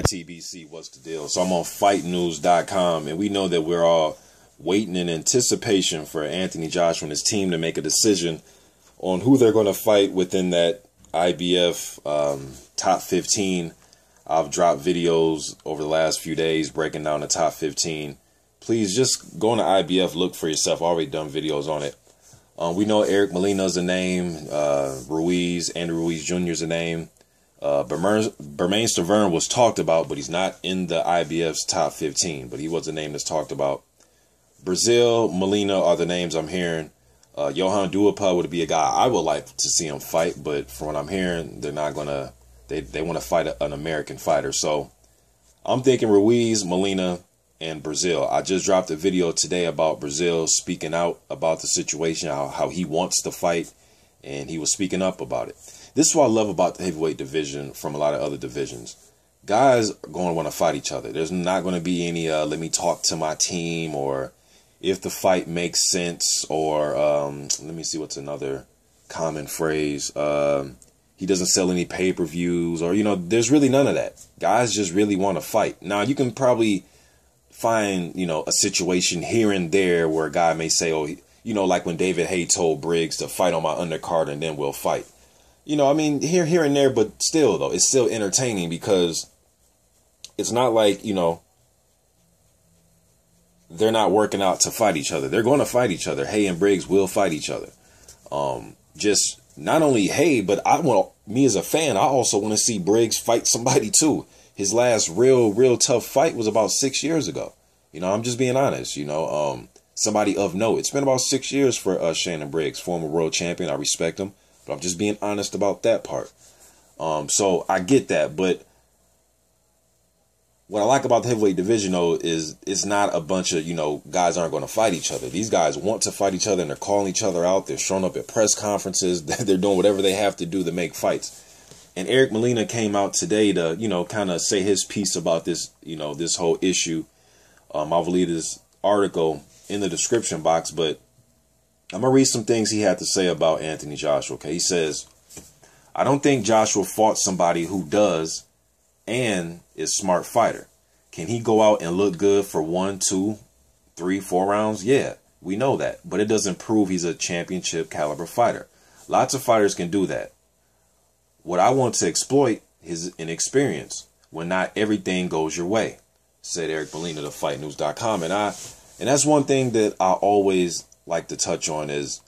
TBC, what's the deal? So I'm on fightnews.com, and we know that we're all waiting in anticipation for Anthony Joshua and his team to make a decision on who they're going to fight within that IBF top 15. I've dropped videos over the last few days breaking down the top 15. Please just go on to IBF, look for yourself. I've already done videos on it. We know Eric Molina is a name. Andrew Ruiz Jr. is a name. Bermane Stiverne was talked about, but he's not in the IBF's top 15. But he was a name that's talked about. Brazil, Molina are the names I'm hearing. Johan Duhaupas would be a guy I would like to see him fight, but from what I'm hearing, they're not gonna. They want to fight an American fighter. So I'm thinking Ruiz, Molina, and Brazil. I just dropped a video today about Brazil speaking out about the situation, how he wants to fight, and he was speaking up about it. This is what I love about the heavyweight division from a lot of other divisions. Guys are going to want to fight each other. There's not going to be any let me talk to my team, or if the fight makes sense, or let me see what's another common phrase. He doesn't sell any pay-per-views, or, there's really none of that. Guys just really want to fight. Now, you can probably find, a situation here and there where a guy may say, oh, like when David Haye told Briggs to fight on my undercard and then we'll fight. Here and there, but still, though, it's still entertaining because it's not like, they're not working out to fight each other. They're going to fight each other. Haye and Briggs will fight each other. Just not only Haye, but me as a fan, I also want to see Briggs fight somebody too. His last real tough fight was about 6 years ago. I'm just being honest, somebody of note. It's been about 6 years for Shannon Briggs, former world champion. I respect him, but I'm just being honest about that part. So I get that, but what I like about the heavyweight division, though, is it's not a bunch of, guys aren't going to fight each other. These guys want to fight each other, and they're calling each other out. They're showing up at press conferences. They're doing whatever they have to do to make fights. And Eric Molina came out today to, kind of say his piece about this, this whole issue. I'll leave this article in the description box, but I'm going to read some things he had to say about Anthony Joshua. Okay, he says, I don't think Joshua fought somebody who does and is a smart fighter. Can he go out and look good for 1, 2, 3, 4 rounds? Yeah, we know that. But it doesn't prove he's a championship caliber fighter. Lots of fighters can do that. What I want to exploit is inexperience when not everything goes your way, said Eric Molina to fightnews.com. And that's one thing that I always like to touch on is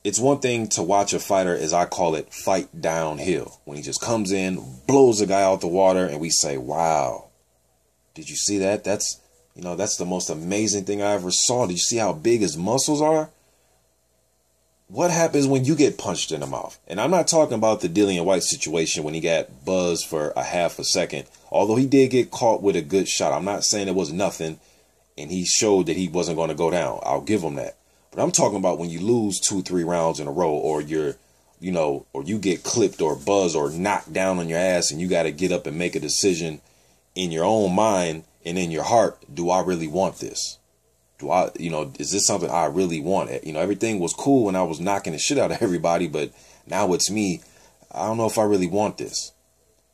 it's one thing to watch a fighter, as I call it, fight downhill. When he just comes in, blows a guy out the water, and we say, wow, did you see that? That's the most amazing thing I ever saw. Did you see how big his muscles are? What happens when you get punched in the mouth? And I'm not talking about the Dillian White situation when he got buzzed for a half a second. Although he did get caught with a good shot. I'm not saying it was nothing, and he showed that he wasn't going to go down. I'll give him that. But I'm talking about when you lose 2, 3 rounds in a row, or or you get clipped or buzzed or knocked down on your ass, and you got to get up and make a decision in your own mind and in your heart. Do I really want this? Do I, is this something I really want? Everything was cool when I was knocking the shit out of everybody, but now it's me. I don't know if I really want this.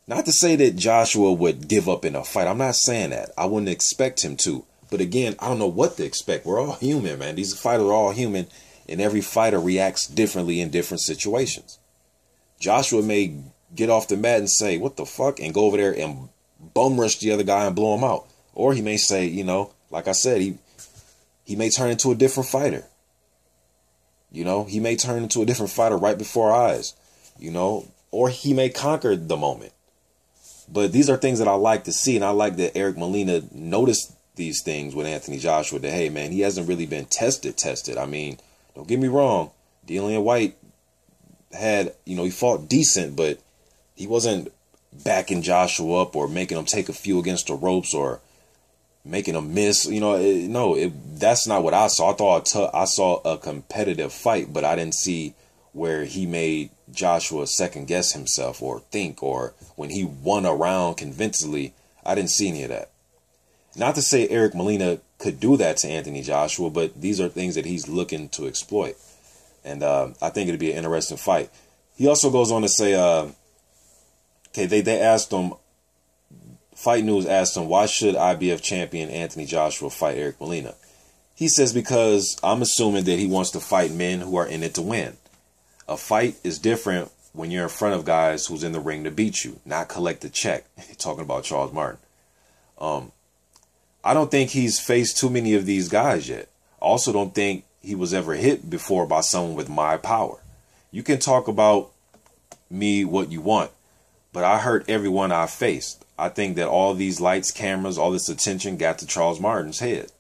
Not to say that Joshua would give up in a fight. I'm not saying that. I wouldn't expect him to. But again, I don't know what to expect. We're all human, man. These fighters are all human, and every fighter reacts differently in different situations. Joshua may get off the mat and say, what the fuck? And go over there and bum rush the other guy and blow him out. Or he may say, like I said, he may turn into a different fighter. He may turn into a different fighter right before our eyes, or he may conquer the moment. But these are things that I like to see, and I like that Eric Molina noticed these things with Anthony Joshua, that, hey, man, he hasn't really been tested. I mean, don't get me wrong. Dillian White had, he fought decent, but he wasn't backing Joshua up or making him take a few against the ropes or making him miss. That's not what I saw. I saw a competitive fight, but I didn't see where he made Joshua second guess himself or think, or when he won a round convincingly. I didn't see any of that. Not to say Eric Molina could do that to Anthony Joshua, but these are things that he's looking to exploit. And I think it'd be an interesting fight. He also goes on to say, okay, they asked him Fight News asked him, why should IBF champion Anthony Joshua fight Eric Molina? He says, because I'm assuming that he wants to fight men who are in it to win. A fight is different when you're in front of guys who's in the ring to beat you, not collect a check. Talking about Charles Martin. I don't think he's faced too many of these guys yet. I also don't think he was ever hit before by someone with my power. You can talk about me what you want, but I hurt everyone I faced. I think that all these lights, cameras, all this attention got to Charles Martin's head.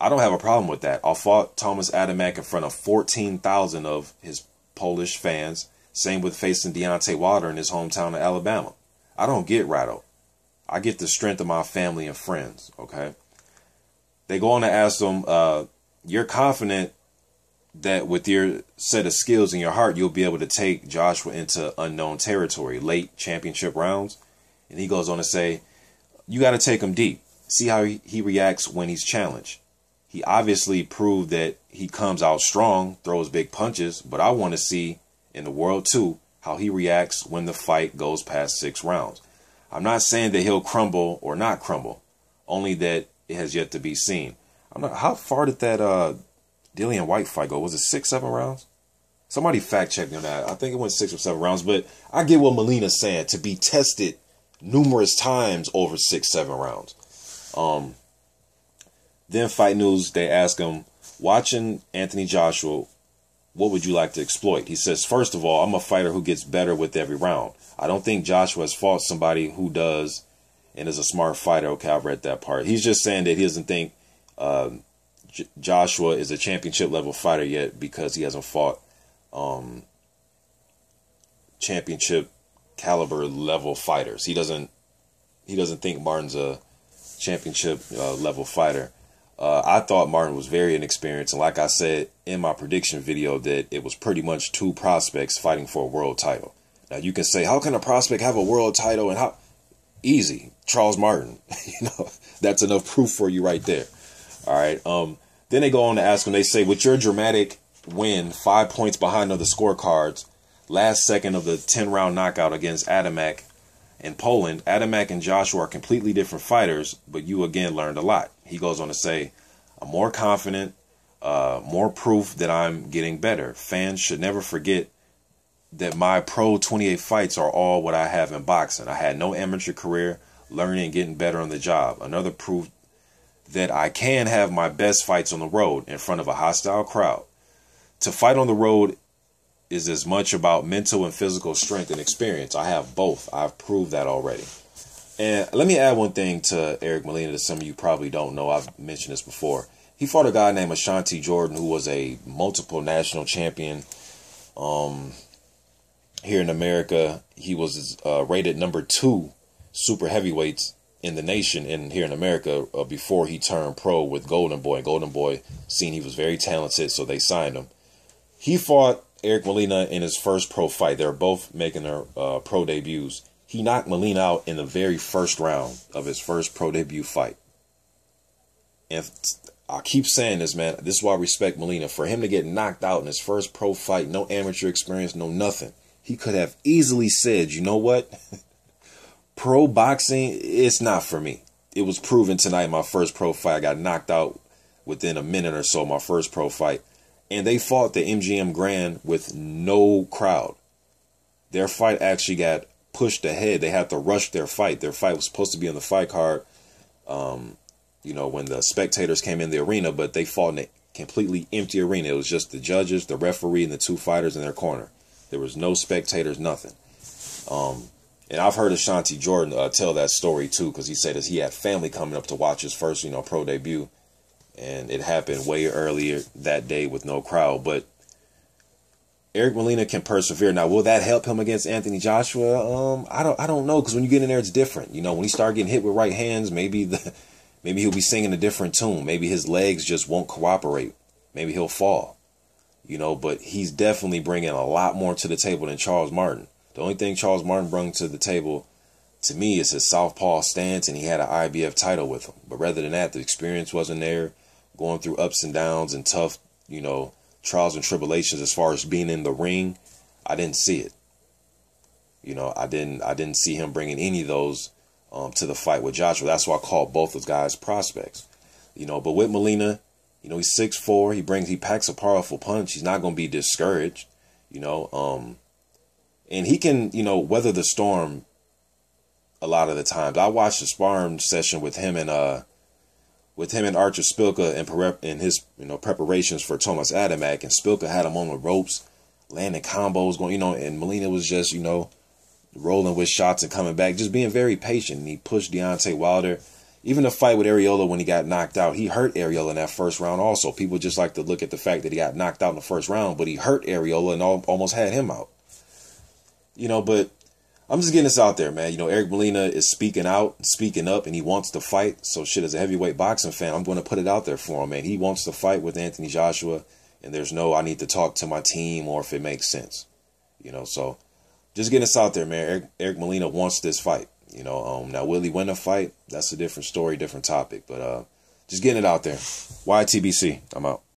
I don't have a problem with that. I fought Thomas Adamek in front of 14,000 of his Polish fans. Same with facing Deontay Wilder in his hometown of Alabama. I don't get rattled. I get the strength of my family and friends, okay? They go on to ask him, you're confident that with your set of skills in your heart, you'll be able to take Joshua into unknown territory, late championship rounds? And he goes on to say, you got to take him deep. See how he reacts when he's challenged. He obviously proved that he comes out strong, throws big punches, but I want to see in the world too how he reacts when the fight goes past 6 rounds. I'm not saying that he'll crumble or not crumble, only that it has yet to be seen. How far did that Dillian White fight go? Was it 6, 7 rounds? Somebody fact check me on that. I think it went 6 or 7 rounds, but I get what Molina's saying, to be tested numerous times over 6, 7 rounds. Then Fight News, they ask him, watching Anthony Joshua, what would you like to exploit? He says, first of all, I'm a fighter who gets better with every round. I don't think Joshua has fought somebody who does and is a smart fighter. Okay, I've read that part. He's just saying that he doesn't think Joshua is a championship level fighter yet because he hasn't fought championship caliber level fighters. He doesn't think Martin's a championship level fighter. I thought Martin was very inexperienced, and like I said in my prediction video, that it was pretty much 2 prospects fighting for a world title. Now you can say, how can a prospect have a world title? And how? Easy, Charles Martin. That's enough proof for you right there. All right. Then they go on to ask him. They say, with your dramatic win, 5 points behind on the scorecards, last second of the 10-round knockout against Adamek in Poland, Adamek and Joshua are completely different fighters, but you again learned a lot. He goes on to say, I'm more confident, more proof that I'm getting better. Fans should never forget that my pro 28 fights are all what I have in boxing. I had no amateur career, learning and getting better on the job. Another proof that I can have my best fights on the road in front of a hostile crowd. To fight on the road is as much about mental and physical strength and experience. I have both. I've proved that already. And let me add one thing to Eric Molina that some of you probably don't know. I've mentioned this before. He fought a guy named Ashanti Jordan, who was a multiple national champion here in America. He was rated number 2 super heavyweights in the nation and here in America before he turned pro with Golden Boy. Golden Boy seen he was very talented, so they signed him. He fought Eric Molina in his first pro fight. They're both making their pro debuts. He knocked Molina out in the very first round of his first pro debut fight. And I keep saying this, man. This is why I respect Molina. For him to get knocked out in his first pro fight, no amateur experience, no nothing. He could have easily said, you know what? Pro boxing, it's not for me. It was proven tonight, my first pro fight. I got knocked out within a minute or so, my first pro fight. And they fought the MGM Grand with no crowd. Their fight actually got pushed ahead. They had to rush their fight. Their fight was supposed to be on the fight card, you know, when the spectators came in the arena, but they fought in a completely empty arena. It was just the judges, the referee, and the 2 fighters in their corner. There was no spectators, nothing. And I've heard Ashanti Jordan tell that story too, because he said he had family coming up to watch his first, pro debut, and it happened way earlier that day with no crowd. But Eric Molina can persevere. Now, will that help him against Anthony Joshua? I don't know, because when you get in there, it's different. When he start getting hit with right hands, maybe he'll be singing a different tune. Maybe his legs just won't cooperate. Maybe he'll fall. But he's definitely bringing a lot more to the table than Charles Martin. The only thing Charles Martin brought to the table, to me, is his southpaw stance, and he had an IBF title with him. But rather than that, the experience wasn't there. Going through ups and downs and tough, trials and tribulations as far as being in the ring, I didn't see it. I didn't see him bringing any of those to the fight with Joshua. That's why I called both those guys prospects. You know, but with Molina, you know, he's 6'4". He packs a powerful punch. He's not going to be discouraged, you know. And he can, you know, weather the storm a lot of the times. I watched a sparring session with him and Archer Spilka in his, you know, preparations for Thomas Adamek, and Spilka had him on the ropes, landing combos, going, you know, and Molina was just, you know, rolling with shots and coming back, just being very patient. And he pushed Deontay Wilder. Even the fight with Arreola when he got knocked out, he hurt Arreola in that first round also. People just like to look at the fact that he got knocked out in the first round, but he hurt Arreola and almost had him out. You know, but I'm just getting this out there, man. You know, Eric Molina is speaking out, speaking up, and he wants to fight. So shit, as a heavyweight boxing fan, I'm going to put it out there for him, man. He wants to fight with Anthony Joshua, and there's no, I need to talk to my team or if it makes sense. You know, so just getting this out there, man. Eric Molina wants this fight. You know, now will he win a fight? That's a different story, different topic. But just getting it out there. YTBC, I'm out.